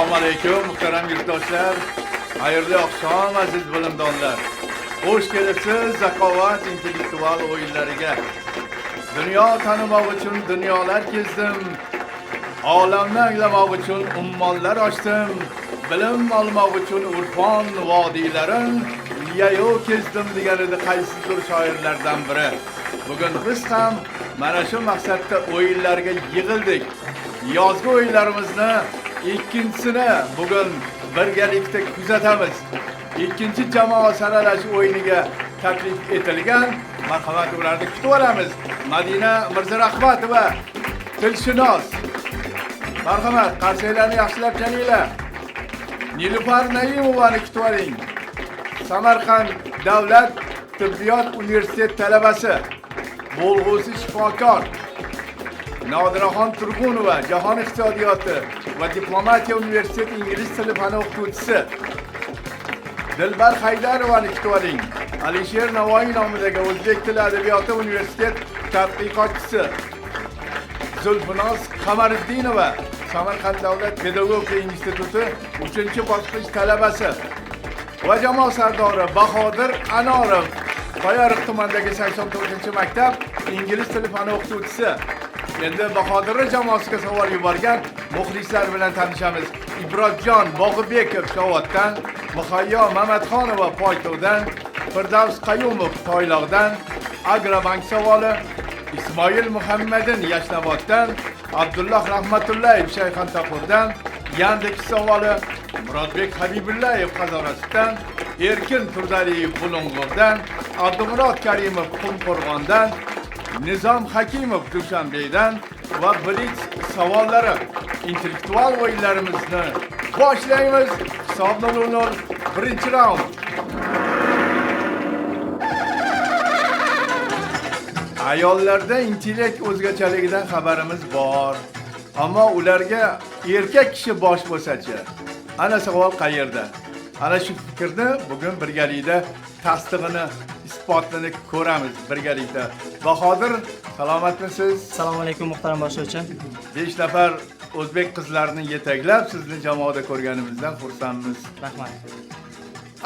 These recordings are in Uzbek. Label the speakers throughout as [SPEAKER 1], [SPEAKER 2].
[SPEAKER 1] Assalomu alaykum muhtaram yurtdoshlar. Xayrli oqshom aziz bilimdonlar. Xush kelibsiz Zakovat intellektual o'yinlariga. Dunyo tanimoq uchun dunyolar kezdim. Olamni anglamoq uchun ummonlar ochdim. Bilim olmoq uchun urfon vodiylarin yayo kezdim degan edi qaysidir shoirlardan biri. Bugun biz ham mana shu maqsadda o'yinlarga yig'ildik. Yozgi o'yinlarimizni ikkinchisini bugun birgalikda kuzatamiz. Ikkinchi jamoa saralash o'yiniga taklif etilgan. Marhamat, ularni kutib olamiz. Madina Mirzarahmatova, tilshunos. Marhamat, qarsiylarni yaxshilab chaninglar. Nilufar Naimovani kutib oling. Samarqand davlat tibbiyot universitet talabasi, bo'lg'usi shifokor. Nodiraxon Turg'unova, Jahon iqtisodiyoti va diplomatiya universiteti ingliz tili fani o'qituvchisi. Dilbar Haydarovani kutib oling. Alisher Navoiy nomidagi O'zbek tili adabiyoti universitet tadqiqotchisi. Zulfunoz Qamariddinova, Samarqand davlat pedagogika instituti 3-bosqich talabasi. Va jamoa sardori Bahodir Anorov, Qo'yariq tumanidagi 84-maktab ingliz tili fani o'qituvchisi. Endi Bahodir jamoasiga savol yuborgan muxlislar bilan tanishamiz. Ibrotjon Bog'ibekov Shovotdan, Muhayyo Mamatxonova Poytovdan, Firdavs Qayumov Toyloqdan, Agrobank savoli, Ismoil Muhammadin Yashnoboddan, Abdulloh Rahmatullayev Shayxontohurdan, Yandex savoli, Murodbek Habibullayev Qazorasidan, Erkin Turdaliyev Bulung'urdan, Abdumurod Karimov Qumqo'rg'ondan, Nizom Hakimov Dushanbeydan va Blitz savollari. Intellektual o'yinlarimizni boshlaymiz. Hisob 0-0, birinchi raund. Ayollarda intellekt o'zgachaligidan xabarimiz bor. Ammo ularga erkak kishi bosh bo'lsa-chi? Ana savol qayerda? Ana shu fikrni bugun birgalikda tasdig'ini, isbotini ko'ramiz birgalikda. Bahodir, salomatmisiz?
[SPEAKER 2] Assalomu alaykum muhtaram boshlovchi.
[SPEAKER 1] 5 nafar o'zbek qizlarini yetaklab sizni jamoada ko'rganimizdan xursandmiz.
[SPEAKER 2] Rahmat.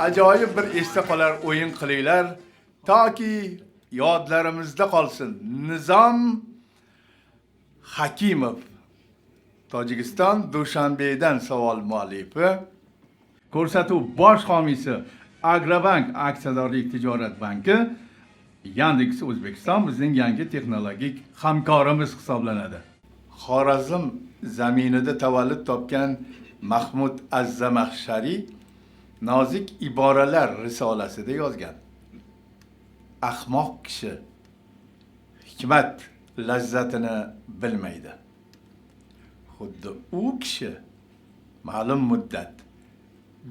[SPEAKER 1] Ajoyib bir esda qolar o'yin qilinglar, toki yodlarimizda qolsin. Nizom Hakimov, Tojikiston Dushanbeydan savol muallifi. Ko'rsatuv bosh homiysi Agrobank aksiyadorlik tijorat banki, Yandex O'zbekiston bizning yangi texnologik hamkorimiz hisoblanadi. Xorazm zaminida tavallud topgan Mahmud Az-Zamaxshari nozik iboralar risolasida yozgan. Ahmoq kishi hikmat lazzatini bilmaydi. Xuddi u kishi ma'lum muddat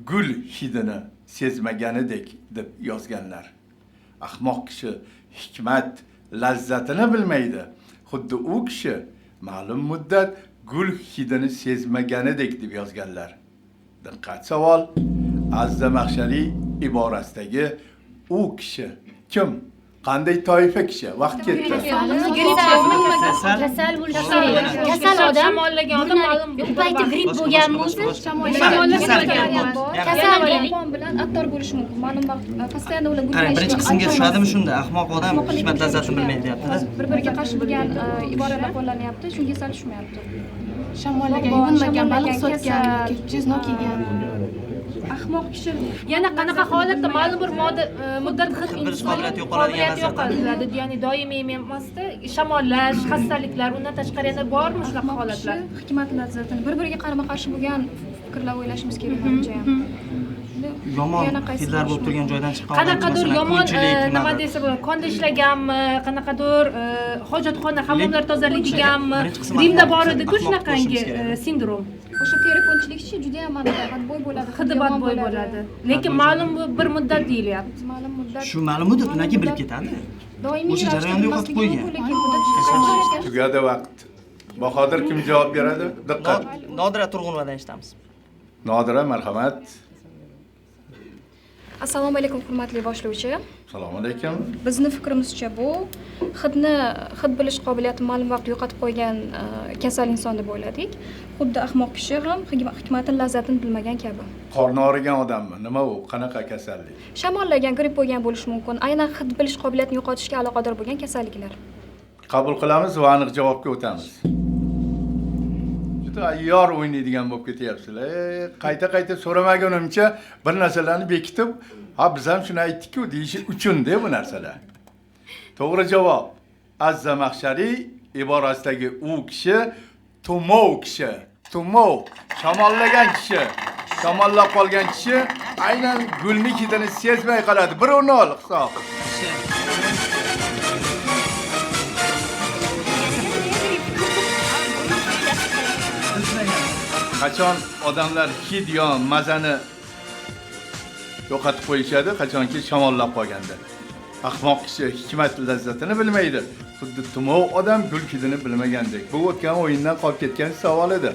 [SPEAKER 1] gul hidini sezmaganidek deb yozganlar. Ahmoq kishi hikmat lazzatini bilmaydi. Xuddi u kishi ma'lum muddat gul hidini sezmaganidek deb yozganlar. Diqqat savol, Az-Zamaxshari iborasidagi u kishi kim? Qanday toifa kishi? Vaqt ketdi.
[SPEAKER 3] Kasal bo'lishi kerak. Kasal odam shamollagan odam ma'lum. Bu payti gripp bo'lgan bo'lsa, shamollagan. Kasal bilan attor bo'lishi mumkin. Ma'lum vaqt постоянно ular gullaydi.
[SPEAKER 2] Birinchi qismga tushadimi shunda? Ahmoq odam hikmat lazzatini bilmaydi deyapti-da.
[SPEAKER 3] Bir-biriga qarshi bo'lgan iboralar qo'llanyapti, shunga sal tushmayapti.
[SPEAKER 4] Shamollagan, yuvinmagan, baliq sotgan, jizno kiygan.
[SPEAKER 3] Ahmoq kishi yana qanaqa holatda ma'lum bir muddat
[SPEAKER 2] Bilish qobiliyati yo'qoladigan
[SPEAKER 3] yo'qoladi, ya'ni doimiy emasda shamollash, xastaliklar, undan tashqari yana bormi shunaqa holatlar?
[SPEAKER 4] Hikmat lazzatini bir-biriga qarama-qarshi bo'lgan fikrlar o'ylashimiz kerak menimcha ham.
[SPEAKER 2] Yomon hidlar bo'lib turgan joydan chiqqan.
[SPEAKER 3] Qanaqadir yomon nima desa bo'ladi, konda ishlaganmi, qanaqadir hojatxona, hammomlar tozaladiganmi, rimda bor edi-ku shunaqangi sindrom.
[SPEAKER 4] O'sha teri ko'nchilishi juda ham badbo'y bo'ladi,
[SPEAKER 3] hidi badbo'y bo'ladi. Lekin ma'lum bir muddat deyilyapti.
[SPEAKER 4] Ma'lum muddat.
[SPEAKER 2] Shu ma'lum muddat undan keyin bilib ketadi.
[SPEAKER 4] Doimiy
[SPEAKER 2] o'sha jarayonda yo'qotib qo'ygan.
[SPEAKER 1] Tugadi vaqt. Bahodir kim javob beradi? Diqqat.
[SPEAKER 2] Nodira Turg'unovadan eshitamiz.
[SPEAKER 1] Nodira, marhamat.
[SPEAKER 4] Assalomu alaykum hurmatli boshlovchi.
[SPEAKER 1] Assalomu alaykum.
[SPEAKER 4] Bizni fikrimizcha bu hid bilish qobiliyatini ma'lum vaqt yo'qotib qo'ygan kasal inson deb o'yladik. Xuddi ahmoq kishi ham hikmatini, lazzatini bilmagan kabi.
[SPEAKER 1] Qorni og'rigan odammi? Nima u? Qanaqa kasallik?
[SPEAKER 4] Shamollagan, gripp bo'lgan bo'lishi mumkin. Aynan hid bilish qobiliyatini yo'qotishga aloqador bo'lgan kasalliklar.
[SPEAKER 1] Qabul qilamiz va aniq javobga o'tamiz. Juda ayyor o'ynaydigan bo'lib ketyapsizlar. Qayta so'ramagunimcha bir narsalarni bekitib, ha biz ham shuni aytdik-ku deyish uchun-da bu narsalar. To'g'ri javob Azza Mahshariy iborasidagi u kishi tumov kishi. Tumov, shamollagan kishi. Shamollab qolgan kishi aynan gulni hidini sezmay qoladi. 1-0 hisob. Qachon odamlar hid yo mazani yo'qotib qo'yishadi, qachonki shamollab qolganda. Ahmoq kishi hikmat lazzatini bilmaydi. Xuddi tumov odam gul hidini bilmagandek. Bu o'tgan o'yindan qolib ketgan savol edi.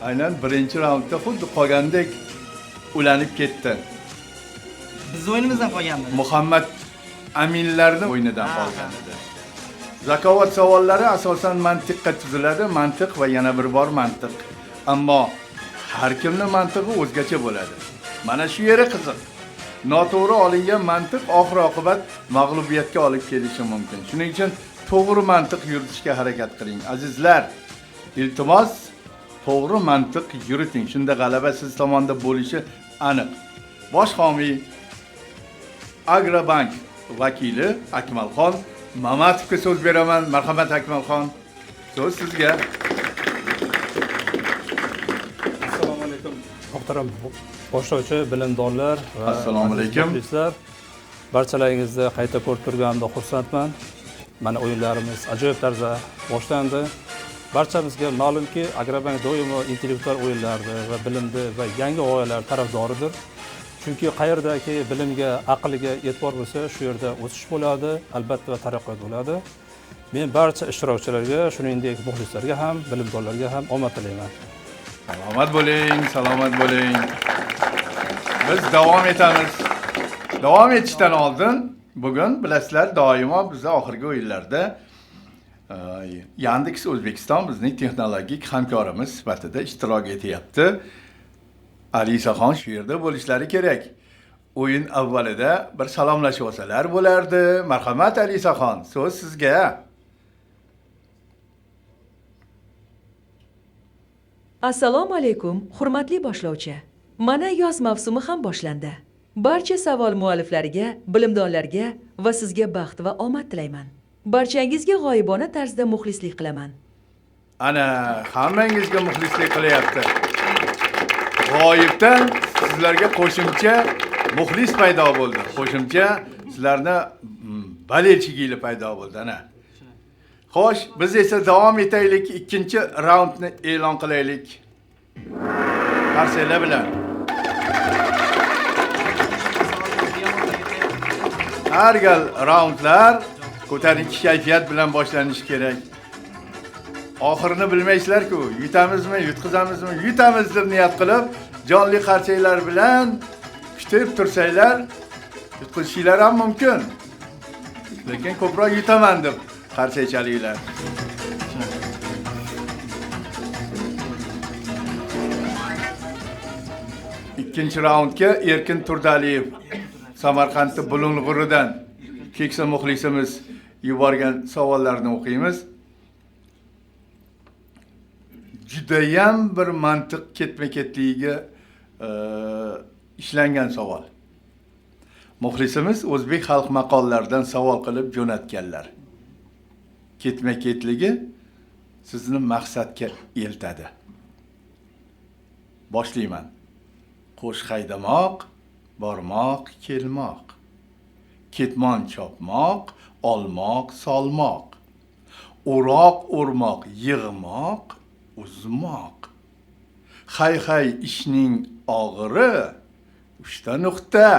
[SPEAKER 1] Aynan birinchi raundda xuddi qolgandek ulanib ketdi.
[SPEAKER 2] Biz o'yinimizdan qolganmiz.
[SPEAKER 1] Muhammad Aminlarning o'yinidan qolgan edi. Zakovat savollari asosan mantiqqa tuziladi, mantiq va yana bir bor mantiq. Ammo har kimning mantiqi o'zgacha bo'ladi. Mana shu yeri qiziq. Noto'g'ri olingan mantiq oxir-oqibat mag'lubiyatga olib kelishi mumkin. Shuning uchun to'g'ri mantiq yuritishga harakat qiling. Azizlar, iltimos to'g'ri mantiq yuriting. Shunda g'alaba siz tomonda bo'lishi aniq. Bosh homiy Agrobank vakili Akmalxon Mamatovga so'z beraman. Marhamat Akmalxon. So'z sizga.
[SPEAKER 5] Assalomu alaykum. Muhtaram boshlovchi, bilimdonlar va
[SPEAKER 1] Assalomu alaykum.
[SPEAKER 5] muxlislar. Barchalaringizni qayta ko'rib turganimda xursandman. Mana o'yinlarimiz ajoyib tarzda boshlandi. Barchamizga ma'lumki, Agrobank doimo intellektual o'yinlarni va bilimni va yangi g'oyalar tarafdoridir. Chunki qayerdagi bilimga, aqlga e'tibor bo'lsa, shu yerda o'sish bo'ladi, albatta va taraqqiyot bo'ladi. Men barcha ishtirokchilarga, shuningdek muxlislarga ham, bilimdonlarga ham omad tilayman.
[SPEAKER 1] Salomat bo'ling, salomat bo'ling. Biz davom etamiz. Davom etishdan oldin bugun bilasizlar, doimo biz oxirgi o'yinlarda Yandex O'zbekiston bizning texnologik hamkorimiz sifatida ishtirok etyapti. Alisaxon shu yerda bo'lishlari kerak. O'yin avvalida bir salomlashib olsalar bo'lardi. Marhamat Alisaxon, so'z sizga.
[SPEAKER 6] Assalomu alaykum, hurmatli boshlovchi. Mana yoz mavsumi ham boshlandi. Barcha savol mualliflariga, bilimdonlarga va sizga baxt va omad tilayman. Barchangizga g'oyibona tarzda muxlislik qilaman.
[SPEAKER 1] Ana, hammangizga muxlislik qilyapti. G'oyibdan sizlarga qo'shimcha muxlis paydo bo'ldi. Qo'shimcha sizlarni balechigili paydo bo'ldi ana. Xo'sh, biz esa davom etaylik, ikkinchi raundni e'lon qilaylik. Qarsiylar bilan. Har gal raundlar ko'tarinki kayfiyat bilan boshlanishi kerak. Oxirini bilmaysizlar-ku, yutamizmi, yutqizamizmi, yutamiz deb niyat qilib, jonli qarsiylar bilan kutib tursanglar, yutqizishinglar ham mumkin. Lekin ko'proq yutaman deb qarsiychalinglar. Ikkinchi raundga Erkin Turdaliyev Samarqandda Bulung'uridan keksa muxlisimiz yuborgan savollarni o'qiymiz. Judayam bir mantiq ketma-ketligiga ishlangan savol. Muxlisimiz o'zbek xalq maqollaridan savol qilib jo'natganlar. Ketma-ketligi sizni maqsadga eltadi. Boshlayman. Qo'sh haydamoq, bormoq, kelmoq. Ketmon chopmoq, olmoq, solmoq. O'roq o'rmoq, yig'moq, uzmoq. Hay ishning og'iri 3 ta nuqta.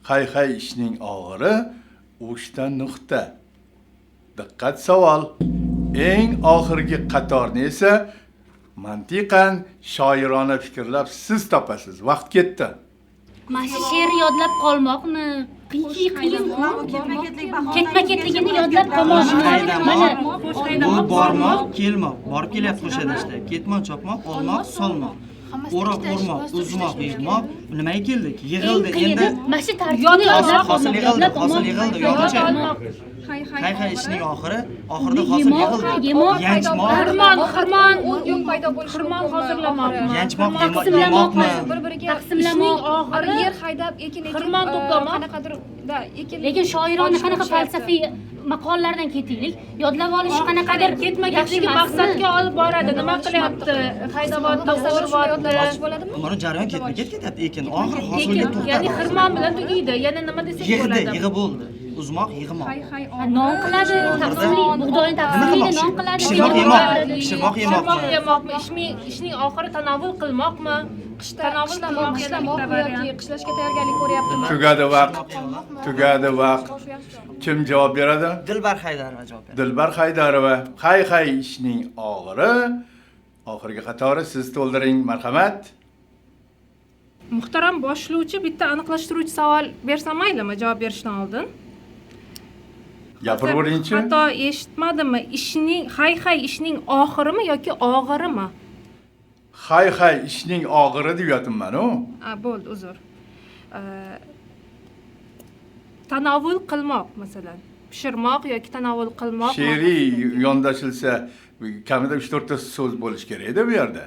[SPEAKER 1] Hay ishning og'iri 3 ta nuqta. Diqqat savol. Eng oxirgi qatorni esa mantiqan shoirona fikrlab siz topasiz. Vaqt ketdi.
[SPEAKER 3] Mana shu she'r yodlab qolmoqmi? Qiyin. Ketma-ketligini yodlab qolmoqmi? Mana
[SPEAKER 2] Bu bormoq, kelmoq, borib kelyapti qo'sh adashda. Ketmoq, chopmoq, olmoq, solmoq. O'roq, o'rmoq, uzmoq, yig'moq. Nimaga keldik? Yig'ildi endi.
[SPEAKER 3] mana shu tartibni yodlab
[SPEAKER 2] Hosil yig'ildi, hosil yig'ildi, yo'qcha. Hay ishning oxirida hosil yig'ildi. Yanchmoq,
[SPEAKER 4] xirmon yo'l paydo bo'lishi
[SPEAKER 3] xirmon hozirlamoq.
[SPEAKER 2] yanchmoq, yemoqmi?
[SPEAKER 4] bir-biriga
[SPEAKER 3] Taqsimlamoq oxiri
[SPEAKER 4] yer haydab ekin
[SPEAKER 3] xirmon to'plamoq.
[SPEAKER 4] qanaqadir ekin
[SPEAKER 3] Lekin shoirona qanaqa falsafiy maqollardan ketaylik. Yodlab olish qanaqadir
[SPEAKER 7] ketma-ketligi maqsadga olib boradi. Nima qilyapti? Haydavotda o'rvotda.
[SPEAKER 4] bo'ladimi?
[SPEAKER 2] Mana jarayon ketma-ket ketyapti ekin. Oxiri hosilga
[SPEAKER 7] Ya'ni
[SPEAKER 2] to'xtadi.
[SPEAKER 7] xirmon bilan tugaydi. Yana nima desak
[SPEAKER 2] Yig'di,
[SPEAKER 7] bo'ladi?
[SPEAKER 2] yig'i bo'ldi. Uzmoq, yig'moq.
[SPEAKER 3] non qiladi, taqsimli bug'doyni taqsimlaydi, non qiladi.
[SPEAKER 2] Pishirmoq, yemoq. Pishirmoq, yemoqmi?
[SPEAKER 7] Yemoqmi? Ishning oxiri tanovul qilmoqmi? Tanovul qilmoq
[SPEAKER 4] yoki qishlashga tayyorgarlik ko'ryaptimi?
[SPEAKER 1] Tugadi vaqt. Kim javob beradi?
[SPEAKER 2] Dilbar Haydarova javob berdi.
[SPEAKER 1] Dilbar Haydarova. Hay ishning og'iri. Oxirgi qatori siz to'ldiring, marhamat.
[SPEAKER 7] Muhtaram boshlovchi, bitta aniqlashtiruvchi savol bersam maylimi javob berishdan oldin?
[SPEAKER 1] Gapirib o'ringchi.
[SPEAKER 7] Xato eshitmadimmi? Hay ishning oxirimi yoki og'irimi?
[SPEAKER 1] Hay ishning og'iri deyapman-ku.
[SPEAKER 7] Bo'ldi, uzr. Tanovul qilmoq masalan. Pishirmoq yoki tanovul qilmoq.
[SPEAKER 1] She'riy yondashilsa kamida 3-4 ta so'z bo'lish kerak-da bu yerda.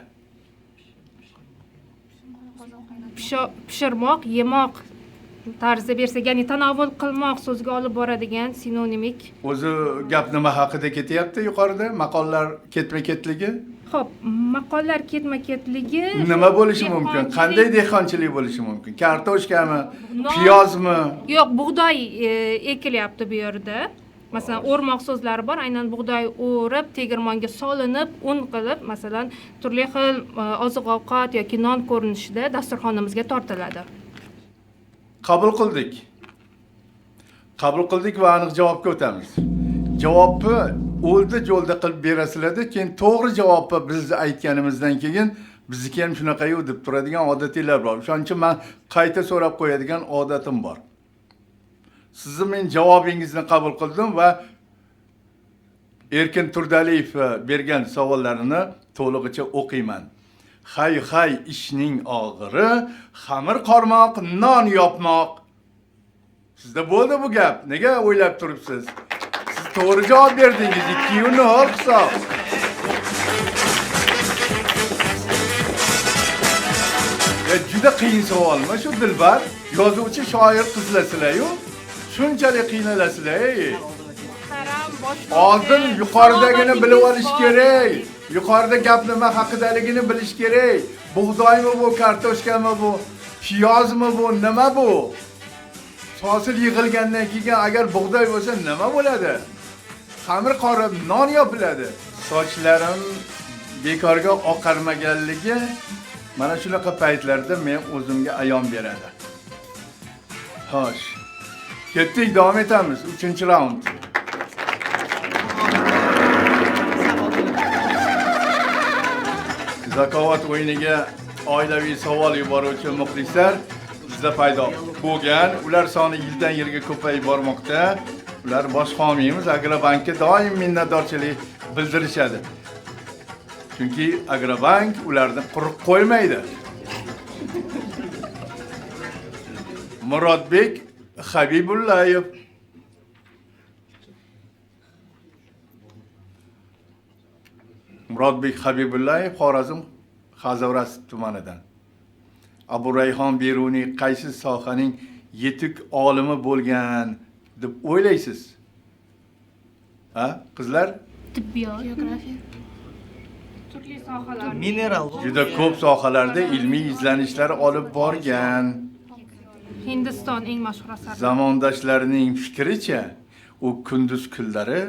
[SPEAKER 7] Pishirmoq, yemoq tarzda bersak, ya'ni tanovul qilmoq so'zga olib boradigan sinonimik.
[SPEAKER 1] O'zi gap nima haqida ketyapti yuqorida? Maqollar ketma-ketligi?
[SPEAKER 7] Xo'p, maqollar ketma-ketligi
[SPEAKER 1] Nima bo'lishi mumkin? Qanday dehqonchilik bo'lishi mumkin? Kartoshkami? Piyozmi?
[SPEAKER 7] Yo'q, bug'doy ekilyapti bu yerda. Masalan, o'rmoq so'zlari bor, aynan bug'doy o'rib, tegirmonga solinib, un qilib, masalan, turli xil oziq-ovqat yoki non ko'rinishida dasturxonimizga tortiladi.
[SPEAKER 1] Qabul qildik. Qabul qildik va aniq javobga o'tamiz. Javobni o'ldi-jo'lda qilib berasizlar-da, keyin to'g'ri javobni biz aytganimizdan keyin bizniki ham shunaqa-yu deb turadigan odatinglar bor. Shuning uchun men qayta so'rab qo'yadigan odatim bor. Sizni men javobingizni qabul qildim va Erkin Turdaliyev bergan savollarini to'lig'icha o'qiyman. Hay ishning og'iri, xamir qormoq, non yopmoq. Sizda bo'ldi bu gap. Nega o'ylab turibsiz? Siz to'g'ri javob berdingiz. 2-0 hisob. Juda qiyin savolmi shu Dilbar? Yozuvchi shoir qizlasizlar-yu. Shunchalik qiynalasizlar. Oldin yuqoridagini bilib olish kerak. Yuqorida gap nima haqidaligini bilish kerak. Bug'doymi bu, kartoshkami bu, piyozmi bu, nima bu? Hosil yig'ilgandan keyin agar bug'doy bo'lsa nima bo'ladi? Xamir qorib non yopiladi. Sochlarim bekorga oqarmaganligi mana shunaqa paytlarda men o'zimga ayon beradi. Xo'sh. Ketdik, davom etamiz. 3-raund. Zakovat o'yiniga oilaviy savol yuboruvchi muxlislar bizda paydo bo'lgan. Ular soni yildan yilga ko'payib bormoqda. Ular bosh homiyimiz Agrobankka doim minnatdorchilik bildirishadi. Chunki Agrobank ularni quruq qo'ymaydi. Murodbek Habibullayev. Murodbek Habibullayev Xorazm Xazavras tumanidan. Abu Rayhon Beruniy qaysi sohaning yetuk olimi bo'lgan deb o'ylaysiz? Ha, qizlar?
[SPEAKER 3] Tibbiyot, geografiya.
[SPEAKER 7] Turli sohalar.
[SPEAKER 2] Mineral.
[SPEAKER 1] Juda ko'p sohalarda ilmiy izlanishlar olib borgan.
[SPEAKER 7] Hindiston eng mashhur asar.
[SPEAKER 1] Zamondoshlarining fikricha, u kunduz kunlari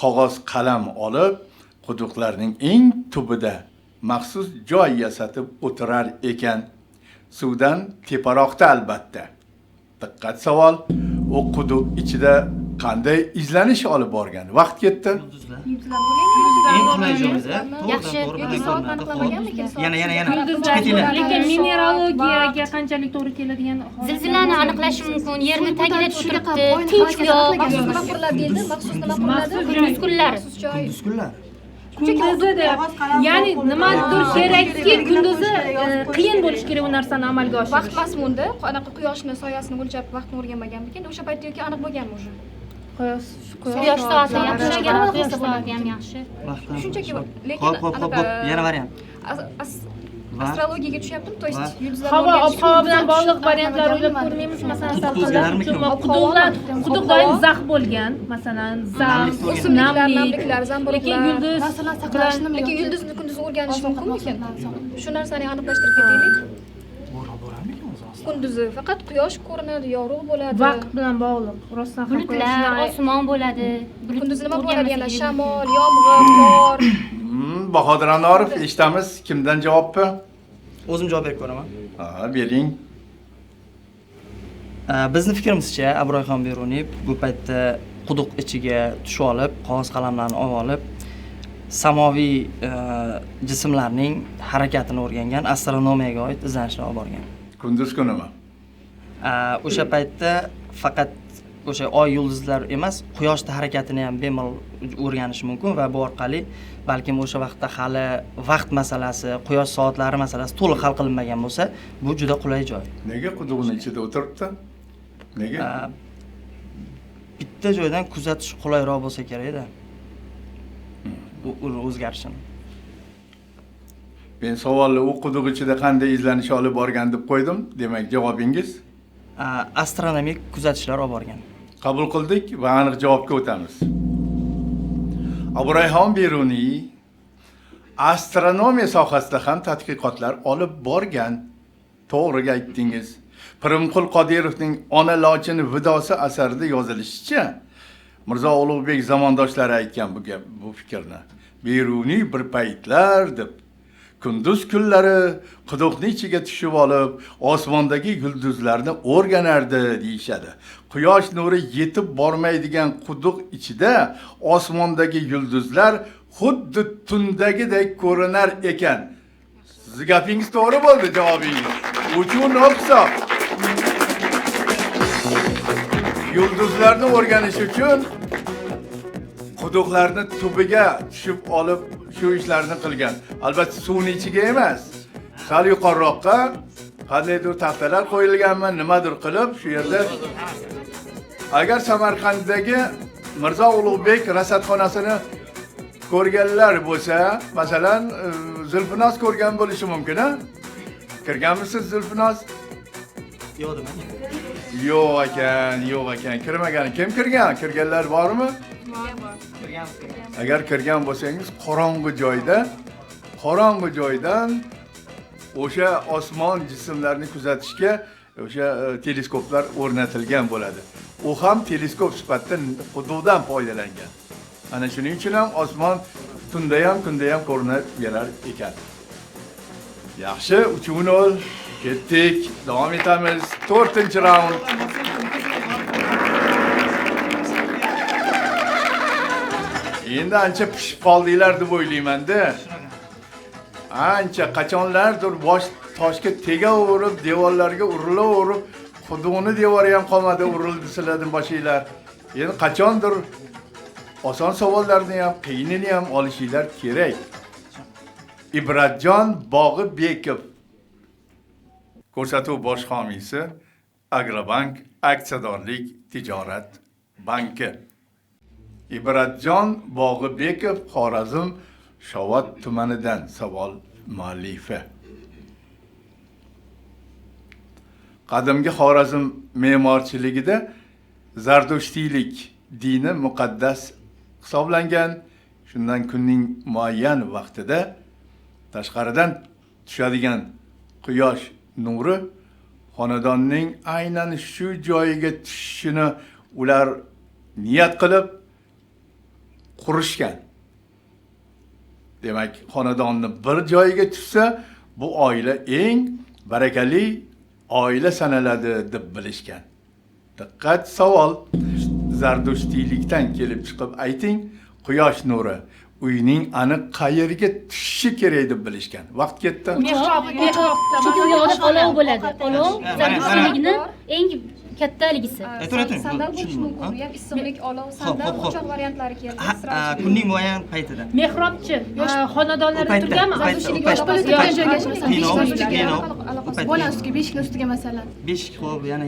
[SPEAKER 1] qog'oz qalam olib, quduqlarning eng tubida maxsus joy yasatib o'tirar ekan. Suvdan teparoqda albatta. Diqqat savol, u quduq ichida qanday izlanish olib borgan? Vaqt ketdi.
[SPEAKER 2] Yulduzlar. Eng qulay joyda.
[SPEAKER 3] Yaxshi.
[SPEAKER 4] Yoki soat aniqlamaganmikin?
[SPEAKER 2] Yana.
[SPEAKER 7] Yulduzlar
[SPEAKER 2] Chiqitinglar.
[SPEAKER 7] lekin mineralogiyaga qanchalik to'g'ri keladigan
[SPEAKER 3] Zilzilani aniqlash mumkin. Yerni tagida tushib turibdi. Tinch yo'q.
[SPEAKER 4] Maxsus nima quriladi deydi? Maxsus nima quriladi?
[SPEAKER 7] Kunduz
[SPEAKER 3] kunlari.
[SPEAKER 4] Maxsus joy.
[SPEAKER 2] Kunduz kunlar.
[SPEAKER 7] kunduzi deb. Ya'ni nimadir kerakki, kunduzi qiyin bo'lishi kerak u narsani amalga
[SPEAKER 4] Vaqt
[SPEAKER 7] oshirish.
[SPEAKER 4] mazmunda anaqa quyoshni soyasini o'lchab vaqtni o'rganmaganmikin? O'sha paytda yoki aniq bo'lganmi o'sha?
[SPEAKER 3] Quyosh soati yaxshi, quyosh soati ham yaxshi.
[SPEAKER 4] Shunchaki lekin
[SPEAKER 2] Hop. Yana variant.
[SPEAKER 4] astrologiyaga tushyaptimi? To есть yulduzlar
[SPEAKER 7] Havo,
[SPEAKER 4] o'rganish
[SPEAKER 7] ob-havo bilan
[SPEAKER 4] uchun
[SPEAKER 7] bog'liq
[SPEAKER 4] qanaqa
[SPEAKER 7] variantlar
[SPEAKER 4] joy
[SPEAKER 7] o'ylab
[SPEAKER 4] nima?
[SPEAKER 7] ko'rmaymiz. Masalan,
[SPEAKER 2] Quduq
[SPEAKER 7] salqinlar
[SPEAKER 2] o'zgararmikin?
[SPEAKER 7] quduq doim zax bo'lgan. Masalan, zax,
[SPEAKER 4] O'simliklar, namliklar, zamburug'lar.
[SPEAKER 7] lekin yulduz
[SPEAKER 3] Masalan, saqlashni
[SPEAKER 4] Lekin yulduzni kunduzi o'rganish mumkinmikin? Shu narsani aniqlashtirib ketaylik. Kunduzi faqat quyosh ko'rinadi, yorug' bo'ladi.
[SPEAKER 7] vaqt bilan bog'liq. Rostdan ham
[SPEAKER 3] Bulutlar, osmon bo'ladi.
[SPEAKER 4] Kunduzi nima bo'ladi? Yana shamol, yomg'ir, qor.
[SPEAKER 1] Bahodir Anorov, eshitamiz. Kimdan javobni?
[SPEAKER 2] O'zim javob berib ko'raman.
[SPEAKER 1] Ha, bering.
[SPEAKER 2] Bizni fikrimizcha Abroyxon Beruniy bu paytda quduq ichiga tushib olib, qog'oz qalamlarni olib, samoviy jismlarning harakatini o'rgangan, astronomiyaga oid izlanishlar olib borgan.
[SPEAKER 1] Kunduz kunimi?
[SPEAKER 2] O'sha paytda faqat o'sha oy yulduzlar emas, quyoshning harakatini ham bemalol o'rganish mumkin va bu orqali balkim o'sha vaqtda hali vaqt masalasi, quyosh soatlari masalasi to'liq hal qilinmagan bo'lsa, bu juda qulay joy.
[SPEAKER 1] Nega quduqning ichida o'tiribdi? Nega?
[SPEAKER 2] Bitta joydan kuzatish qulayroq bo'lsa kerak-da. O'zgarishini.
[SPEAKER 1] Men savolni u quduq ichida qanday izlanish olib borgan deb qo'ydim. Demak, javobingiz
[SPEAKER 2] Astronomik kuzatishlar olib borgan.
[SPEAKER 1] qabul qildik va aniq javobga o'tamiz. Abrayhom Beruniy astronomiya sohasida ham tadqiqotlar olib borgan. To'g'ri aytdingiz. Pirimqul Qodirovning Ona Lochini vidosi asarida yozilishicha, Mirzo Ulug'bek zamondoshlari aytgan bu fikrni. Beruniy bir paytlar deb kunduz kunlari quduqning ichiga tushib olib, osmondagi yulduzlarni o'rganardi deyshadi. Quyosh nuri yetib bormaydigan quduq ichida osmondagi yulduzlar xuddi tundagidek ko'rinar ekan. Siz gapingiz to'g'ri bo'ldi, javobingiz. Uchun hisob. Yulduzlarni o'rganish uchun quduqlarni tubiga tushib olib shu ishlarni qilgan. Albatta suvning ichiga emas. Sal yuqoriroqqa qandaydir taxtalar qo'yilganmi, nimadir qilib shu yerda. Agar Samarqanddagi Mirzo Ulug'bek rasadxonasini ko'rganlar bo'lsa, masalan, Zulfinos ko'rgan bo'lishi mumkin-a? Kirganmisiz Zulfinos?
[SPEAKER 2] Yo'q demak.
[SPEAKER 1] Yo'q ekan. Kirmagan. Kim kirgan? Kirganlar bormi? Agar kirgan bo'lsangiz, qorong'i joydan o'sha osmon jismlarini kuzatishga o'sha teleskoplar o'rnatilgan bo'ladi. U ham teleskop sifatida quduqdan foydalangan. Ana shuning uchun ham osmon tunda ham, kunda ham ko'rinib berar ekan. Yaxshi, 3-0 ketdik. Davom etamiz. 4-raund. Endi ancha pishib qoldinglar deb o'ylayman-da. Ancha qachonlardir bosh toshga tegaverib, devorlarga urilaverib, quduqni devori ham qolmadi, urildi sizlarning boshinglar. Endi qachondir oson savollarni ham, qiyinini ham olishinglar kerak. Ibratjon Bog'ibekov, ko'rsatuv bosh homiysi, Agrobank aksiyadorlik tijorat banki. Ibratjon Bog'ibekov Xorazm Shovot tumanidan savol muallifi. Qadimgi Xorazm me'morchiligida Zardushtiylik dini muqaddas hisoblangan. Shundan kunning muayyan vaqtida tashqaridan tushadigan quyosh nuri xonadonning aynan shu joyiga tushishini ular niyat qilib qurishgan. Demak, xonadonni bir joyiga tushsa, bu oila eng barakali oila sanaladi deb bilishgan. Diqqat, savol. zardushtiylikdan kelib chiqib ayting, quyosh nuri uyning aniq qayeriga tushishi kerak deb bilishgan. Vaqt ketdi.
[SPEAKER 3] Chunki u yoqda olov bo'ladi. Olov zardushiylikni eng kattaligisi.
[SPEAKER 4] Sandal bo'lishi mumkin. U ham issiqlik, olov, sandal, o'choq variantlari keldi.
[SPEAKER 2] Kunning muayyan paytida.
[SPEAKER 7] Mehrobchi xonadonlarda turganmi?
[SPEAKER 4] Zardushilik
[SPEAKER 8] bola ustiga, beshik ustiga masalan.
[SPEAKER 2] Beshik xo'p, yana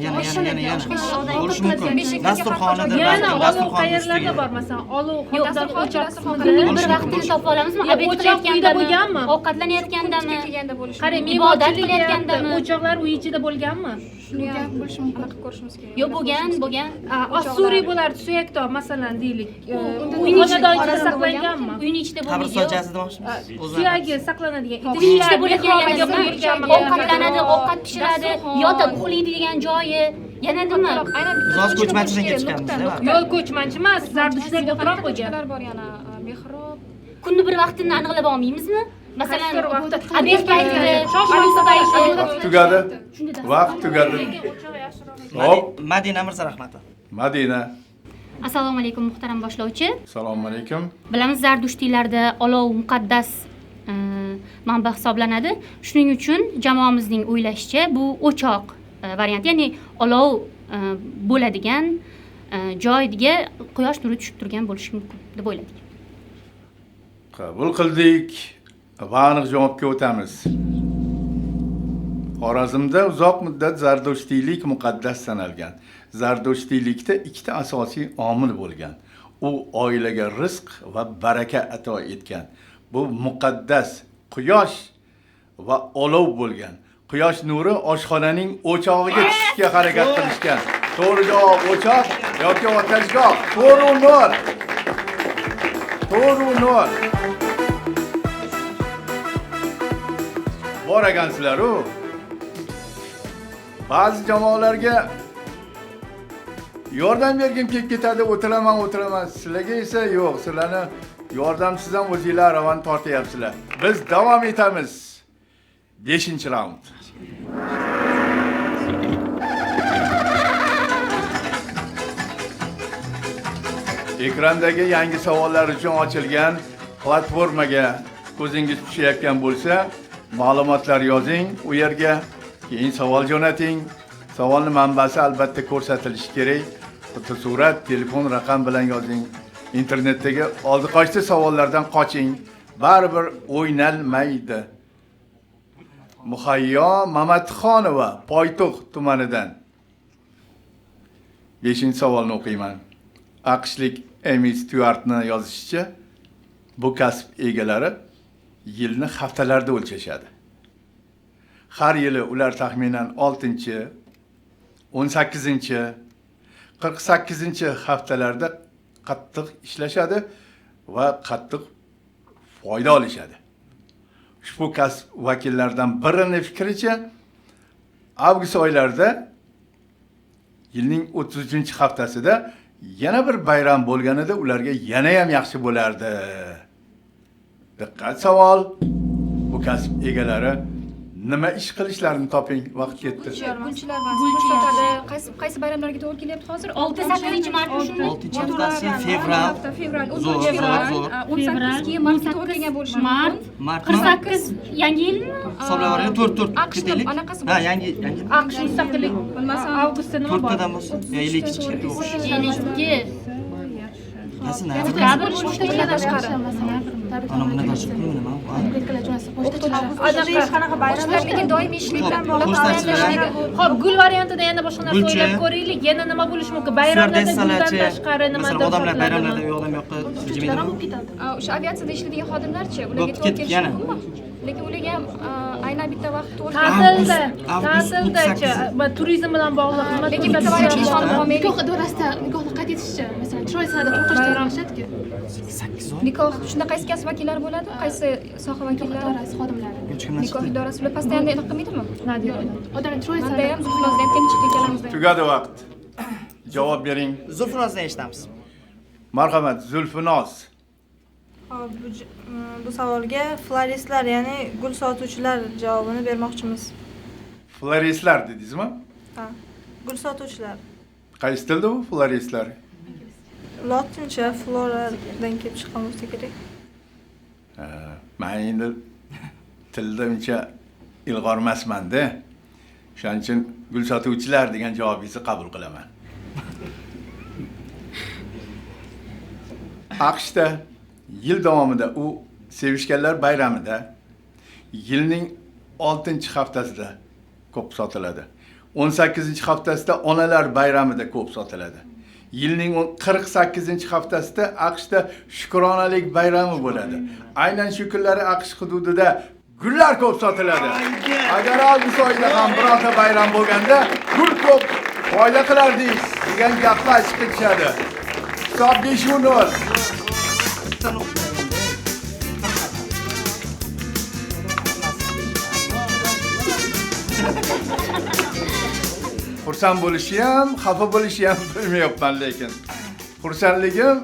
[SPEAKER 2] bo'lishi mumkin. Dasturxonida,
[SPEAKER 7] yana olov
[SPEAKER 2] dasturxon
[SPEAKER 7] qayerlarda bor masalan? Olov
[SPEAKER 3] Yo'q,
[SPEAKER 7] dasturxon
[SPEAKER 3] kunning bir vaqtini topib olamizmi? Obed qilayotgandami?
[SPEAKER 7] bo'lganmi?
[SPEAKER 3] Ovqatlanayotgandami?
[SPEAKER 4] kelganda bo'lishi
[SPEAKER 7] Qarang,
[SPEAKER 3] ibodat
[SPEAKER 7] ibodat
[SPEAKER 3] qilayotgandami?
[SPEAKER 7] o'choqlar uy ichida bo'lganmi?
[SPEAKER 4] shuni ham bo'lishi mumkin. Qilib ko'rishimiz kerak.
[SPEAKER 3] Yo'q, bo'lgan.
[SPEAKER 7] Osuriy bo'lardi, suyaktor masalan deylik.
[SPEAKER 3] Uyning
[SPEAKER 7] Xonadon ichida
[SPEAKER 3] ichida
[SPEAKER 7] saqlanganmi?
[SPEAKER 3] Uyning ichida
[SPEAKER 2] qabr
[SPEAKER 3] bo'lgan.
[SPEAKER 2] sochasi demoqchimisiz?
[SPEAKER 7] Suyagi saqlanadigan
[SPEAKER 3] Uyning ichida
[SPEAKER 7] idishlar,
[SPEAKER 3] bo'lgan
[SPEAKER 7] mehrobga
[SPEAKER 3] ovqatlanadi, ovqat pishiradi, yotib uxlaydigan joyi. Yana nima?
[SPEAKER 4] Aynan
[SPEAKER 2] Zoz ko'chmanchidan kelib chiqamiz-da.
[SPEAKER 7] yo'q, ko'chmanchi emas, zardushlarga o'tirib qo'ygan.
[SPEAKER 4] bor yana mehrob.
[SPEAKER 3] Kunni bir vaqtini aniqlab olmaymizmi? Masalan,
[SPEAKER 7] Qaysi bir vaqtda?
[SPEAKER 3] obed payti,
[SPEAKER 7] Shoshilsa payti.
[SPEAKER 1] Tugadi. Vaqt tugadi. Hop,
[SPEAKER 2] Madina Mirza rahmatli.
[SPEAKER 1] Madina.
[SPEAKER 3] Assalomu alaykum muhtaram boshlovchi.
[SPEAKER 1] Assalomu alaykum.
[SPEAKER 3] Bilamiz, zardushiylarda olov muqaddas manba hisoblanadi. Shuning uchun jamoamizning o'ylashicha bu o'choq varianti, ya'ni olov bo'ladigan joyga quyosh nuri tushib turgan bo'lishi mumkin deb o'yladik.
[SPEAKER 1] Qabul qildik va aniq javobga o'tamiz. Xorazmda uzoq muddat zardushtiylik muqaddas sanalgan. Zardushtiylikda ikkita asosiy omil bo'lgan. U oilaga rizq va baraka ato etgan. Bu muqaddas quyosh va olov bo'lgan. Quyosh nuri oshxonaning o'chog'iga tushishga harakat qilishgan. To'g'ri javob o'choq yoki otashgoh. To'g'ri nur. To'g'ri nur. Bor ekansizlar-ku. Ba'zi jamoalarga yordam bergim kelib ketadi, o'tiraman. Sizlarga esa yo'q, sizlarni yordamsiz ham o'zingizlar ravon tortyapsizlar. Biz davom etamiz. 5-raund. Ekrandagi yangi savollar uchun ochilgan platformaga ko'zingiz tushayotgan bo'lsa, ma'lumotlar yozing u yerga, keyin savol jo'nating. Savolning manbasi albatta ko'rsatilishi kerak. Fotosurat, telefon raqam bilan yozing. Internetdagi oldi qochdi savollardan qoching. Baribir o'ynalmaydi. Muhayyo Mamatxonova, Poytoq tumanidan. 5-savolni o'qiyman. AQShlik Amy Stewartni yozishicha, bu kasb egalari yilni haftalarda o'lchashadi. Har yili ular taxminan 6-chi, 18-chi, 48-chi haftalarda qattiq ishlashadi va qattiq foyda olishadi. Ushbu kasb vakillaridan birining fikricha, avgust oylarida yilning 30-haftasida yana bir bayram bo'lganida ularga yana ham yaxshi bo'lardi. Diqqat savol. Bu kasb egalari nima ish qilishlarini toping, vaqt ketdi.
[SPEAKER 4] Gulchilar sotadi. Qaysi bayramlarga to'g'ri kelyapti hozir?
[SPEAKER 3] 6-8-mart shunday.
[SPEAKER 2] 6-haftasi fevral.
[SPEAKER 4] Fevral.
[SPEAKER 2] Zo'r.
[SPEAKER 4] 18 keyin martga to'g'ri kelgan bo'lishi mumkin.
[SPEAKER 2] Mart.
[SPEAKER 3] 48 yangi yilmi?
[SPEAKER 2] Hisoblab olaylik, 4 ketaylik.
[SPEAKER 4] Anaqasi
[SPEAKER 2] Ha, yangi.
[SPEAKER 7] AQSh mustaqillik
[SPEAKER 4] Bilmasam,
[SPEAKER 7] avgustda nima bor?
[SPEAKER 2] 4tadan bo'lsin. Ya 52 kerak o'qish.
[SPEAKER 3] 52.
[SPEAKER 2] Qaysi
[SPEAKER 3] Dekabr
[SPEAKER 4] mushtaqidan tashqari.
[SPEAKER 2] Ana buni tashib nima?
[SPEAKER 7] Qanaqa
[SPEAKER 4] O'qituvchilar lekin doimiy ishlikdan
[SPEAKER 7] Xo'p, gul variantida yana boshqa narsa
[SPEAKER 2] Gulchi.
[SPEAKER 7] o'ylab ko'raylik. Yana nima bo'lishi mumkin? Bayramlarda guldan tashqari nima
[SPEAKER 2] Masalan, odamlar bayramlarda yo'q yoqqa jimaydimi?
[SPEAKER 4] o'sha aviatsiyada ishlaydigan xodimlarchi, ularga
[SPEAKER 2] Bo'pti,
[SPEAKER 4] to'g'ri
[SPEAKER 2] ketdik
[SPEAKER 4] kelishi
[SPEAKER 2] yana.
[SPEAKER 4] mumkinmi? Lekin ularga ham aynan bitta vaqt to'g'ri
[SPEAKER 7] ta'tildachi turizm bilan bog'liq nima
[SPEAKER 4] lekin bitta bayram ish olib qolmaylik.
[SPEAKER 8] Nikoh doirasida nikohni qayd etishicha, masalan, chiroy sanada to'qishda bo'lishadi-ku.
[SPEAKER 2] 8 oy.
[SPEAKER 4] Nikoh shunda qaysi kasb vakillari bo'ladi? Qaysi soha vakillari?
[SPEAKER 8] Doirasi xodimlari.
[SPEAKER 4] Nikoh idorasi ular postoyanno aniq qilmaydimi?
[SPEAKER 8] Odamlar chiroy
[SPEAKER 4] Manda
[SPEAKER 8] sanada
[SPEAKER 4] ham Zulfinozda ham tengchilik kalamizda.
[SPEAKER 1] Tugadi vaqt. Javob bering.
[SPEAKER 2] Zulfinozdan eshitamiz.
[SPEAKER 1] Marhamat, Zulfinoz.
[SPEAKER 9] Hop, bu savolga floristlar, ya'ni gul sotuvchilar javobini bermoqchimiz.
[SPEAKER 1] Floristlar dedingizmi?
[SPEAKER 9] Ha. Gul sotuvchilar.
[SPEAKER 1] Qaysi tilda bu floristlar?
[SPEAKER 9] Lotincha floradan kelib chiqqan bo'lsa kerak.
[SPEAKER 1] Men endi tilda uncha ilg'or emasman-da. Shuning uchun gul sotuvchilar degan javobingizni qabul qilaman. AQShda yil davomida u Sevishganlar bayramida yilning 6-haftasida ko'p sotiladi. 18-haftasida onalar bayramida ko'p sotiladi. Yilning 48-haftasida AQShda shukronalik bayrami bo'ladi. Aynan shu kunlari AQSh hududida gullar ko'p sotiladi. Agar avgust oyida ham birorta bayram bo'lganda gul ko'p foyda qilardik degan gaplar chiqib tushadi. Hisob 5-0. Xursand bo'lishi ham, xafa bo'lishi ham bilmayapman, lekin xursandligim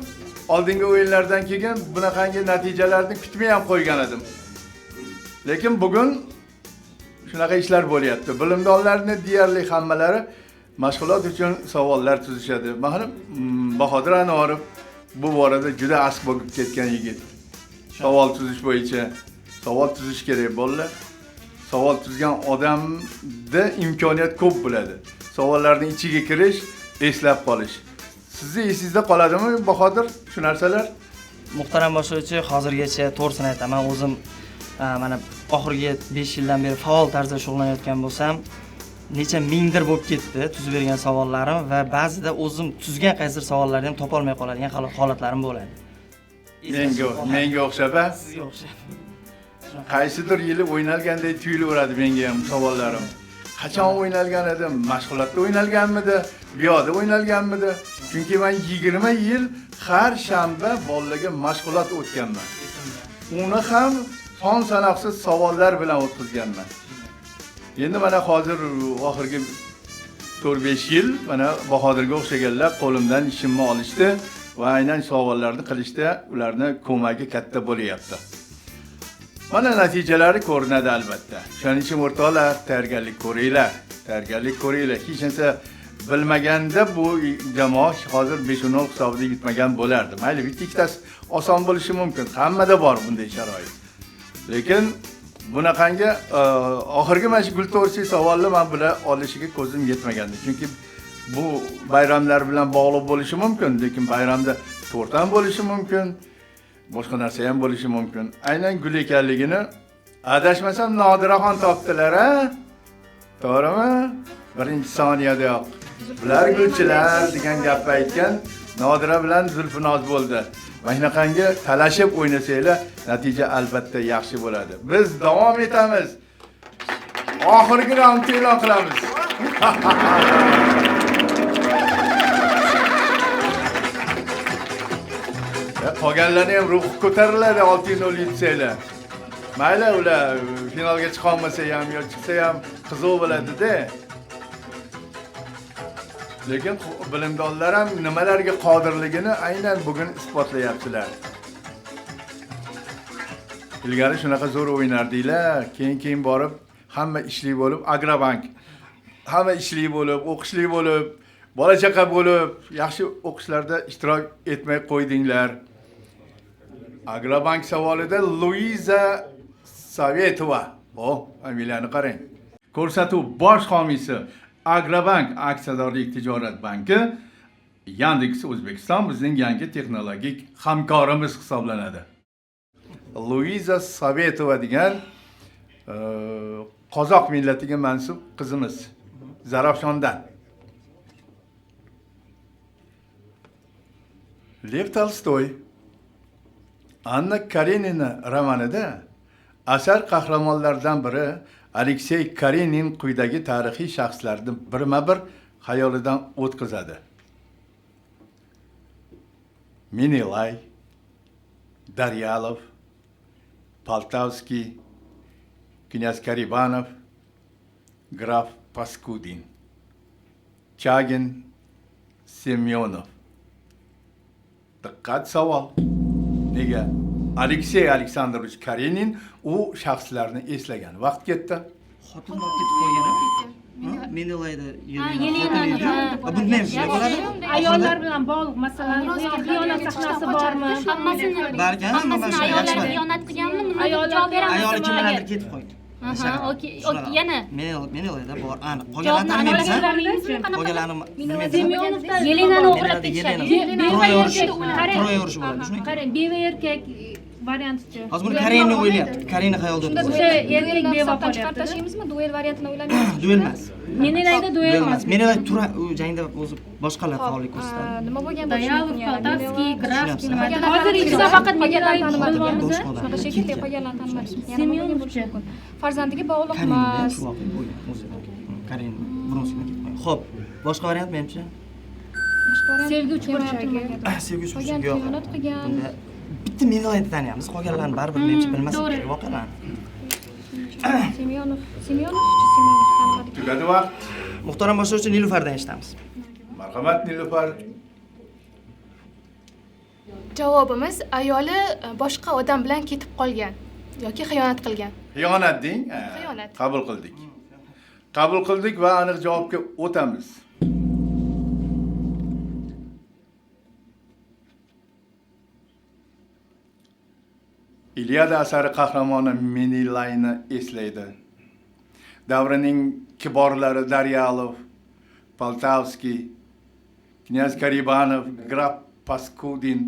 [SPEAKER 1] oldingi o'yinlardan keyin bunaqangi natijalarni kutmay ham qo'ygan edim. Lekin bugun shunaqa ishlar bo'lyapti. Bilimdonlarning deyarli hammalari mashg'ulot uchun savollar tuzishadi. Mana Bahodir Anvarov bu borada juda asq bo'lib ketgan yigit. Savol tuzish bo'yicha savol tuzish kerak bolalar. Savol tuzgan odamda imkoniyat ko'p bo'ladi. Savollarning ichiga kirish, eslab qolish. Sizni esingizda qoladimi Bahodir shu narsalar?
[SPEAKER 2] Muhtaram boshlovchi, hozirgacha to'g'risini aytaman, o'zim mana oxirgi 5 yildan beri faol tarzda shug'ullanayotgan bo'lsam, necha mingdir bo'lib ketdi tuzib bergan savollarim va ba'zida o'zim tuzgan qaysidir savollarni ham topa olmay qoladigan holatlarim bo'ladi.
[SPEAKER 1] Menga o'xshab-a?
[SPEAKER 2] Sizga o'xshab.
[SPEAKER 1] Qaysidir yili o'ynalgandek tuyulaveradi menga ham savollarim. Qachon o'ynalgan edim? Mashg'ulotda o'ynalganmidi? Bu yoqda o'ynalganmidi? Chunki men 20 yil har shanba bolalarga mashg'ulot o'tganman. Uni ham son sanoqsiz savollar bilan o'tkazganman. Endi mana hozir oxirgi 4-5 yil mana Bahodirga o'xshaganlar qo'limdan ishimni olishdi va aynan savollarni qilishda ularni ko'magi katta bo'lyapti. Mana natijalari ko'rinadi albatta. Shuning uchun o'rtoqlar, tayyorgarlik ko'ringlar. Tayyorgarlik ko'ringlar. Hech narsa bilmaganda bu jamoa hozir 5-0 hisobida yutmagan bo'lardi. Mayli, bitta-ikkitasi oson bo'lishi mumkin. Hammada bor bunday sharoit. Lekin bunaqangi oxirgi mana shu gul to'g'risida savolni men bilan olishiga ko'zim yetmagandi. Chunki bu bayramlar bilan bog'liq bo'lishi mumkin, lekin bayramda to'rtdan bo'lishi mumkin. Boshqa narsa ham bo'lishi mumkin. Aynan gul ekanligini adashmasam Nodiraxon topdilar-a? To'g'rimi? Birinchi soniyadayoq. Bular gulchilar degan gapni aytgan Nodira bilan Zulfinoz bo'ldi. Va shunaqangi talashib o'ynasanglar, natija albatta yaxshi bo'ladi. Biz davom etamiz. Oxirgi raundni e'lon qilamiz. Qolganlarni ham ruhi ko'tariladi 6-0 yutsanglar. Mayli, ular finalga chiqa olmasa ham yo chiqsa ham qiziq bo'ladi-da. Lekin bilimdonlar ham nimalarga qodirligini aynan bugun isbotlayaptilar. Ilgari shunaqa zo'r o'ynardinglar, keyin borib hamma ishli bo'lib, Agrobank hamma ishli bo'lib, o'qishli bo'lib, bola chaqa bo'lib, yaxshi o'qishlarda ishtirok etmay qo'ydinglar. Agrobank savolida Luiza Savetova. Familiyani qarang. Ko'rsatuv bosh homiysi Agrobank aksiyadorlik tijorat banki, Yandex O'zbekiston bizning yangi texnologik hamkorimiz hisoblanadi. Luiza Savetova degan qozoq millatiga mansub qizimiz Zarafshondan. Lev Tolstoy Anna Karenina romanida asar qahramonlaridan biri Aleksey Karenin quyidagi tarixiy shaxslarni birma-bir xayolidan o'tkazadi. Menelay, Daryalov, Poltavskiy, Knyaz Karibanov, Graf Paskudin, Chagin, Semyonov. Diqqat savol. Nega? Aleksey Aleksandrovich Karenin u shaxslarni eslagan. Vaqt ketdi.
[SPEAKER 2] Xotin olib ketib qo'ygan. Menilayda
[SPEAKER 3] Yelenani, ha.
[SPEAKER 2] bunday shunday bo'ladi.
[SPEAKER 7] Ayollar bilan bog'liq, masalan, xiyonat sahnasi bormi?
[SPEAKER 3] Hammasini
[SPEAKER 2] Hammasini
[SPEAKER 3] ayollar xiyonat qilganmi? Nima deb javob beramiz?
[SPEAKER 2] Ayoli kimlardir ketib qo'ydi.
[SPEAKER 3] Aha, okey, yana
[SPEAKER 2] Menilayda bor, aniq. Qolganlarni tanimaymiz. Qolganlarni bilmayman.
[SPEAKER 3] Yelenani o'g'irlab ketishadi.
[SPEAKER 2] Troy urish bo'ladi, shunday.
[SPEAKER 7] Qarang, beva erkak variantichi.
[SPEAKER 2] Hozir buni Karenni o'ylayapti. Karenni xayolda
[SPEAKER 4] Shunda
[SPEAKER 2] o'tdi.
[SPEAKER 7] O'sha erkak beva
[SPEAKER 4] hisobdan
[SPEAKER 7] bo'lyapti.
[SPEAKER 4] chiqarib tashlaymizmi? Duel variantini o'ylamayapmiz.
[SPEAKER 2] Duel emas.
[SPEAKER 7] Menilayda duel emas.
[SPEAKER 2] Menilay tura u jangda o'zi boshqalar faollik ko'rsatadi.
[SPEAKER 4] Nima bo'lgan bo'lishi mumkin
[SPEAKER 7] Dayalov,
[SPEAKER 4] yana?
[SPEAKER 7] Poltavskiy, Grafskiy, nima
[SPEAKER 4] Qolganlar
[SPEAKER 7] hozir
[SPEAKER 4] tanimaymiz.
[SPEAKER 7] ikkita faqat
[SPEAKER 4] Qolganlar
[SPEAKER 7] Menilayni
[SPEAKER 4] tanimaymiz.
[SPEAKER 7] bilmaymiz.
[SPEAKER 4] Shunaqa shekilli qolganlarni tanimaymiz. Yana nima bo'lgan
[SPEAKER 7] Semyonovcha.
[SPEAKER 4] bo'lishi mumkin? Farzandiga bog'liq
[SPEAKER 2] Karenni
[SPEAKER 4] emas.
[SPEAKER 2] shu voqea bo'lgan o'zi. Karenni bronzga ketib qo'ygan. Xo'p, boshqa variant menimcha.
[SPEAKER 7] Sevgi uchburchagi.
[SPEAKER 2] Sevgi
[SPEAKER 4] Qolgan
[SPEAKER 2] uchun yo'q.
[SPEAKER 4] xiyonat qilgan.
[SPEAKER 2] Bunda bitta Menilayni taniyamiz, qolganlarni baribir menimcha bilmasak kerak voqealarni.
[SPEAKER 4] Semyonov tanimadik.
[SPEAKER 1] Tugadi vaqt.
[SPEAKER 2] Muhtaram boshlovchi Nilufardan eshitamiz.
[SPEAKER 1] Marhamat Nilufar.
[SPEAKER 8] Javobimiz ayoli boshqa odam bilan ketib qolgan yoki xiyonat qilgan.
[SPEAKER 1] Xiyonat deng.
[SPEAKER 8] Xiyonat.
[SPEAKER 1] Qabul qildik. Qabul qildik va aniq javobga o'tamiz. Iliada asari qahramoni Menilayni eslaydi. Davrining kiborlari Daryalov, Poltavskiy, knyaz Karibanov, graf Paskudin,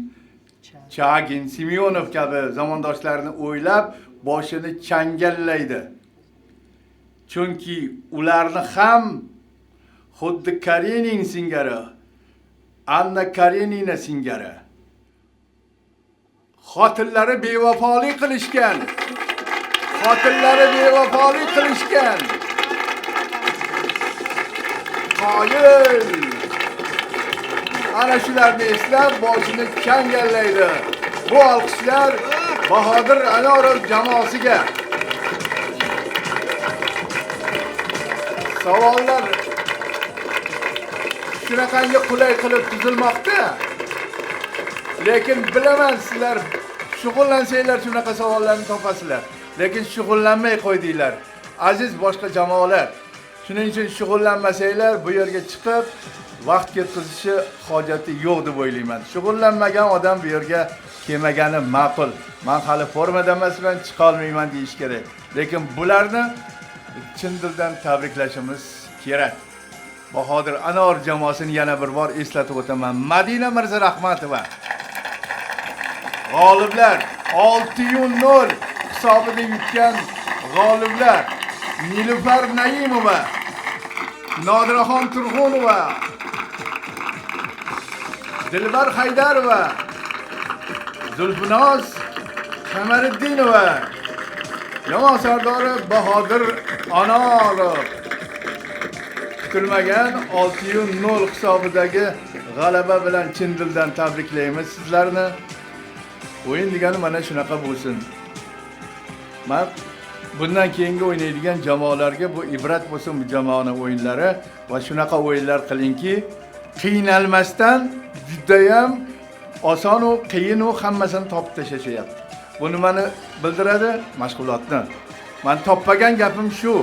[SPEAKER 1] Chagin, Semyonov kabi zamondoshlarini o'ylab boshini changallaydi. Chunki ularni ham xuddi Karenin singari, Anna Karenina singari xotinlari bevafolik qilishgan. Xotinlari bevafolik qilishgan. Qoyil. Ana shularni eslab boshini changallaydi. Bu olqishlar Bahodir Anorov jamoasiga. Savollar shunaqangi qulay qilib tuzilmoqda. Lekin bilaman sizlar shug'ullansanglar shunaqa savollarni topasizlar. Lekin shug'ullanmay qo'ydinglar. Aziz boshqa jamoalar, shuning uchun shug'ullanmasanglar bu yerga chiqib vaqt ketkazishi hojati yo'q deb o'ylayman. Shug'ullanmagan odam bu yerga kelmagani ma'qul. Men hali formada emasman, chiqa olmayman deyish kerak. Lekin bularni chin dildan tabriklashimiz kerak. Bahodir Anor jamoasini yana bir bor eslatib o'taman. Madina Mirzarahmatova g'oliblar 6-0 hisobida yutgan g'oliblar Nilufar Naimova, Nodiraxon Turg'unova, Dilbar Haydarova, Zulfinoz Qamariddinova, jamoa sardori Bahodir Anorov. Kutilmagan 6-0 hisobidagi g'alaba bilan chin dildan tabriklaymiz sizlarni. O'yin degani mana shunaqa bo'lsin. Men bundan keyingi o'ynaydigan jamoalarga bu ibrat bo'lsin bu jamoaning o'yinlari va shunaqa o'yinlar qilingki, qiynalmasdan juda ham oson va qiyin va hammasini topib tashlashyapti. Bu nimani bildiradi? Mashg'ulotni. Men toppagan gapim shu.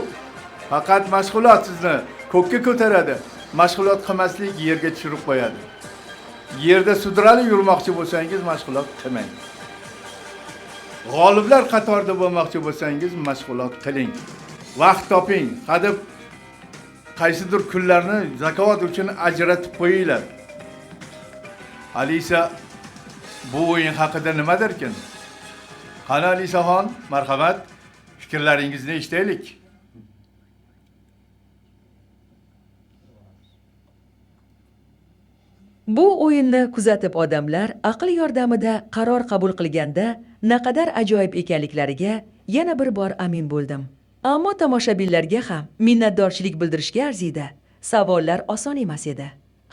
[SPEAKER 1] Faqat mashg'ulot sizni ko'kka ko'taradi. Mashg'ulot qilmaslik yerga tushirib qo'yadi. Yerda sudrali yurmoqchi bo'lsangiz mashg'ulot qilmang. G'oliblar qatorida bo'lmoqchi bo'lsangiz mashg'ulot qiling. Vaqt toping. Hadeb qaysidir kunlarni zakovat uchun ajratib qo'yinglar. Alisa bu o'yin haqida nima derkin? Qani Alisaxon, marhamat, fikrlaringizni eshitaylik.
[SPEAKER 6] Bu o'yinni kuzatib odamlar aql yordamida qaror qabul qilganda naqadar ajoyib ekanliklariga yana bir bor amin bo'ldim. Ammo tomoshabinlarga ham minnatdorchilik bildirishga arziydi. Savollar oson emas edi.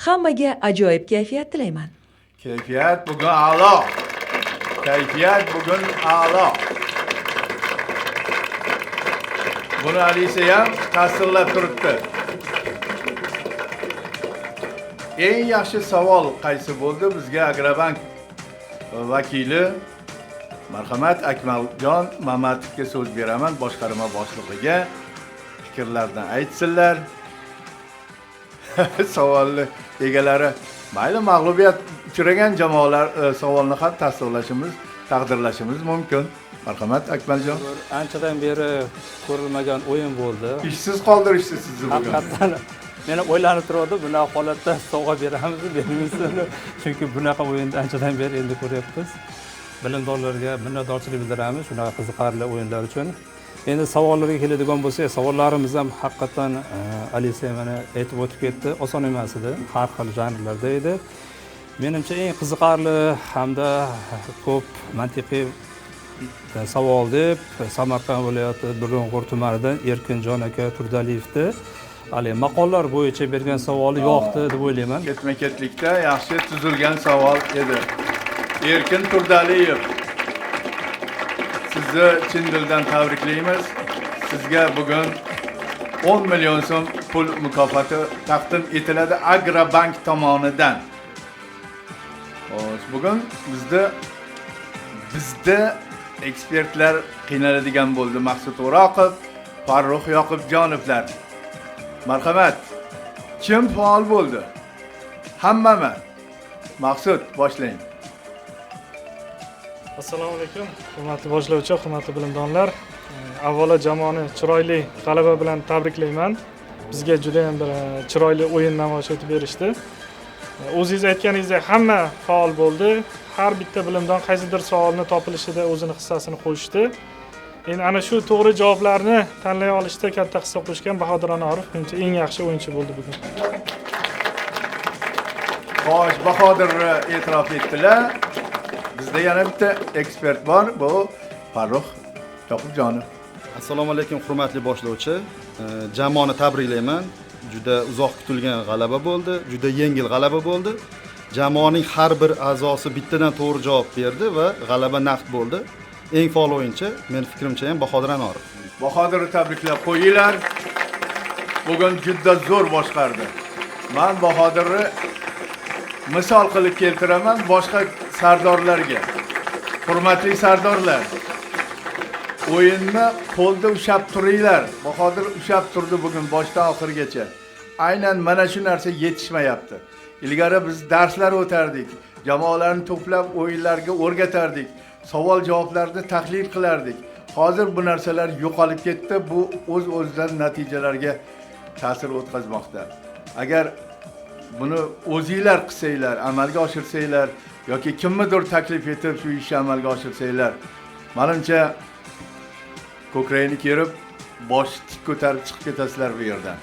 [SPEAKER 6] Hammaga ajoyib kayfiyat tilayman.
[SPEAKER 1] Kayfiyat bugun a'lo. Kayfiyat bugun a'lo. Buni Alisa ham tasdiqlab turibdi. Eng yaxshi savol qaysi bo'ldi? Bizga Agrobank vakili marhamat Akmaljon Mamatovga so'z beraman, boshqarma boshlig'iga fikrlarini aytsinlar. savolni egalari mayli mag'lubiyat uchragan jamoalar savolni ham taqdirlashimiz mumkin. Marhamat Akmaljon.
[SPEAKER 5] Anchadan beri ko'rilmagan o'yin bo'ldi.
[SPEAKER 1] Ishsiz qoldirishdi sizni bugun.
[SPEAKER 5] Haqiqatan meni o'ylanib turardi, bunaqa holatda sovg'a beramizmi, bermaymizmi? Chunki bunaqa o'yinni anchadan beri endi ko'ryapmiz. Bilimdonlarga minnatdorchilik bildiramiz shunaqa qiziqarli o'yinlar uchun. Endi savollarga keladigan bo'lsak, savollarimiz ham haqiqatan Alisa mana aytib o'tib ketdi, oson emas edi, har xil janrlarda edi. Menimcha eng qiziqarli hamda ko'p mantiqiy savol deb Samarqand viloyati Burg'unqur tumanidan Erkinjon aka Turdaliyevni hali maqollar bo'yicha bergan savoli yo'qdi deb o'ylayman.
[SPEAKER 1] Ketma-ketlikda yaxshi tuzilgan savol edi. Erkin Turdaliyev, sizni chin dildan tabriklaymiz. Sizga bugun 10 million so'm pul mukofoti taqdim etiladi Agrobank tomonidan. Bugun bizda ekspertlar qiynaladigan bo'ldi. Maqsud O'roqov, Farruh Yoqubjonovlar. Marhamat. Kim faol bo'ldi? Hammami. Maqsud, boshlang.
[SPEAKER 10] Assalomu alaykum, hurmatli boshlovchi, hurmatli bilimdonlar. Avvalo jamoani chiroyli g'alaba bilan tabriklayman. Bizga juda ham bir chiroyli o'yin namoyish etib berishdi. O'zingiz aytganingizdek hamma faol bo'ldi. Har bitta bilimdon qaysidir savolni topilishida o'zini hissasini qo'shdi. Endi ana shu to'g'ri javoblarni tanlay olishda katta hissa qo'shgan Bahodir Anorov menimcha eng yaxshi o'yinchi bo'ldi bugun.
[SPEAKER 1] Xo'sh, Bahodirni e'tirof etdilar. Bizda yana bitta ekspert bor, bu Farruh Yoqubjonov.
[SPEAKER 11] Assalomu alaykum, hurmatli boshlovchi. Jamoani tabriklayman. Juda uzoq kutilgan g'alaba bo'ldi, juda yengil g'alaba bo'ldi. Jamoaning har bir a'zosi bittadan to'g'ri javob berdi va g'alaba naqd bo'ldi. Eng faol o'yinchi, men fikrimcha ham Bahodir Anorov.
[SPEAKER 1] Bahodirni tabriklab qo'yinglar. Bugun juda zo'r boshqardi. Men Bahodirni misol qilib keltiraman boshqa sardorlarga. Hurmatli sardorlar, o'yinni qo'lda ushlab turinglar. Bahodir ushlab turdi bugun boshdan oxirigacha. Aynan mana shu narsa yetishmayapti. Ilgari biz darslar o'tardik, jamoalarni to'plab o'yinlarga o'rgatardik, savol-javoblarni tahlil qilardik. Hozir bu narsalar yo'qolib ketdi. Bu o'z-o'zidan natijalarga ta'sir o'tkazmoqda. Agar buni o'zingizlar qilsanglar, amalga oshirsanglar yoki kimnidir taklif etib shu ishni amalga oshirsanglar, menimcha ko'kragini kerib, bosh tik ko'tarib chiqib ketasizlar bu yerdan.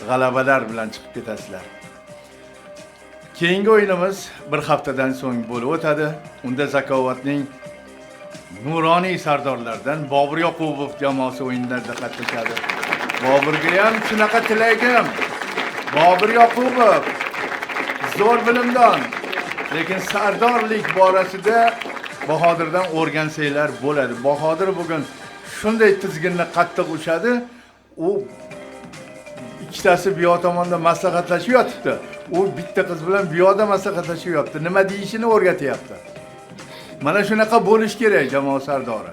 [SPEAKER 1] G'alabalar bilan chiqib ketasizlar. Keyingi o'yinimiz bir haftadan so'ng bo'lib o'tadi. Unda Zakovatning nuroniy sardorlaridan Bobur Yoqubov jamoasi o'yinlarda qatnashadi. Boburga ham shunaqa tilagim. Bobur Yoqubov zo'r bilimdon, lekin sardorlik borasida Bahodirdan o'rgansanglar bo'ladi. Bahodir bugun shunday tizginni qattiq ushadi, u ikkitasi bu yoq tomonda maslahatlashib yotibdi. U bitta qiz bilan bu yoqda maslahatlashib yotibdi. Nima deyishini o'rgatyapti. Mana shunaqa bo'lish kerak jamoa sardori.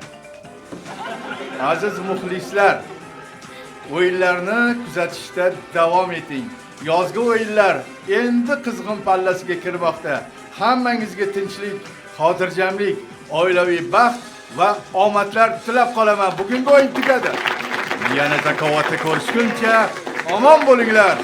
[SPEAKER 1] Aziz muxlislar, o'yinlarni kuzatishda davom eting. Yozgi o'yinlar endi qizg'in pallasiga kirmoqda. Hammangizga tinchlik, xotirjamlik, oilaviy baxt va omadlar tilab qolaman. Bugungi o'yin tugadi. Yana Zakovatda ko'rishguncha omon bo'linglar.